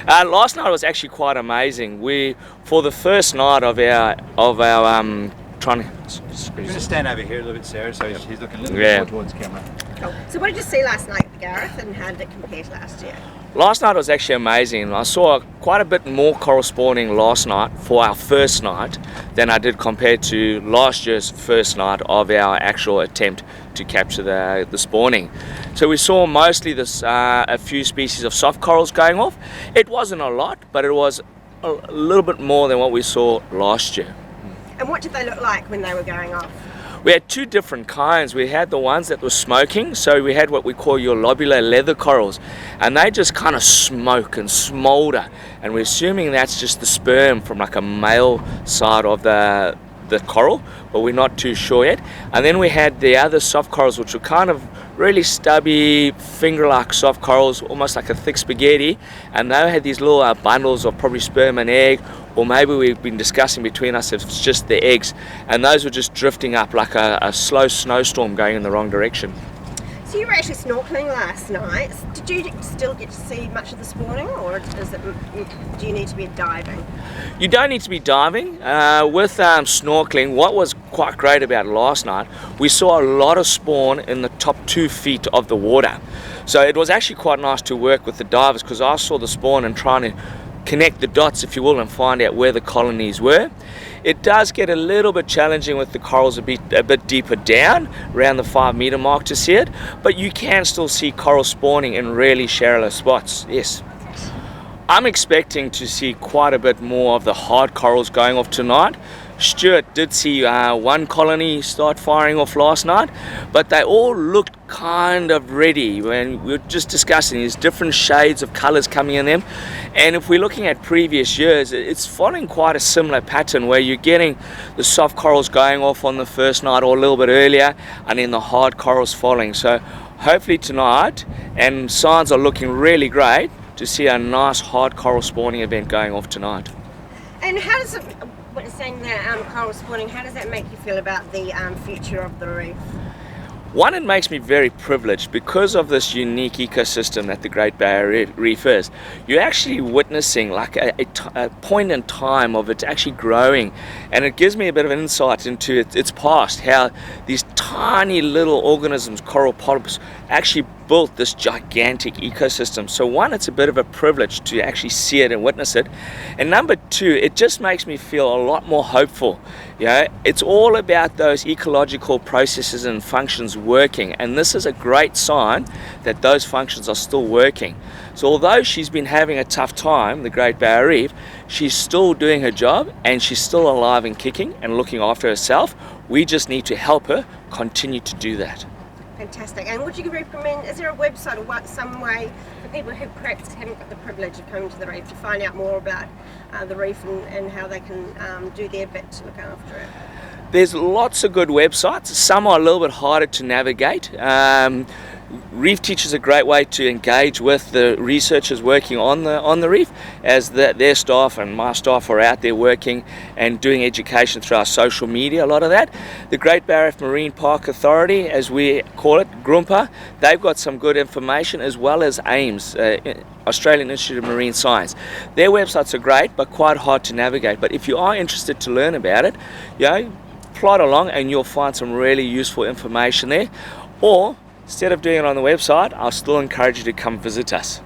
Last night was actually quite amazing. For the first night of our trying to. You're going to stand over here a little bit, Sarah, so he's looking a little bit more towards the camera. Cool. So what did you see last night, Gareth, and how did it compare to last year? Last night was actually amazing. I saw quite a bit more coral spawning last night for our first night than I did compared to last year's first night of our actual attempt to capture the spawning. So we saw mostly a few species of soft corals going off. It wasn't a lot, but it was a little bit more than what we saw last year. And what did they look like when they were going off? We had two different kinds. We had the ones that were smoking, so we had what we call your lobular leather corals, and they just kind of smoke and smolder, and we're assuming that's just the sperm from like a male side of the coral, but we're not too sure yet. And then we had the other soft corals, which were kind of really stubby, finger-like soft corals, almost like a thick spaghetti, and they had these little bundles of probably sperm and egg, or maybe we've been discussing between us if it's just the eggs, and those were just drifting up like a slow snowstorm going in the wrong direction. So you were actually snorkeling last night. Did you still get to see much of the spawning, or do you need to be diving? You don't need to be diving. With snorkeling, what was quite great about last night, we saw a lot of spawn in the top 2 feet of the water. So it was actually quite nice to work with the divers, because I saw the spawn and trying to connect the dots, if you will, and find out where the colonies were. It does get a little bit challenging with the corals a bit deeper down, around the 5 meter mark to see it, but you can still see coral spawning in really shallow spots, yes. I'm expecting to see quite a bit more of the hard corals going off tonight. Stuart did see one colony start firing off last night, but they all looked kind of ready when we were just discussing these different shades of colors coming in them. And if we're looking at previous years, it's following quite a similar pattern where you're getting the soft corals going off on the first night or a little bit earlier, and then the hard corals following. So hopefully tonight, and signs are looking really great to see a nice hard coral spawning event going off tonight. And how does it, what you're saying there, coral spawning, how does that make you feel about the future of the reef? One, it makes me very privileged because of this unique ecosystem that the Great Barrier Reef is. You're actually witnessing like a point in time of it actually growing, and it gives me a bit of an insight into its past, how these tiny little organisms, coral polyps, actually built this gigantic ecosystem. So one, it's a bit of a privilege to actually see it and witness it, and number two, it just makes me feel a lot more hopeful. You know, it's all about those ecological processes and functions working, and this is a great sign that those functions are still working. So although she's been having a tough time, the Great Barrier Reef, she's still doing her job, and she's still alive and kicking and looking after herself. We just need to help her continue to do that. Fantastic. And would you recommend, is there a website or some way for people who perhaps haven't got the privilege of coming to the reef to find out more about the reef and how they can do their bit to look after it? There's lots of good websites. Some are a little bit harder to navigate. Reef Teach is a great way to engage with the researchers working on the reef, as their staff and my staff are out there working and doing education through our social media, a lot of that. The Great Barrier Reef Marine Park Authority, as we call it, GRUMPA, they've got some good information, as well as AIMS, Australian Institute of Marine Science. Their websites are great, but quite hard to navigate. But if you are interested to learn about it, you know, plod along and you'll find some really useful information there. Or instead of doing it on the website, I'll still encourage you to come visit us.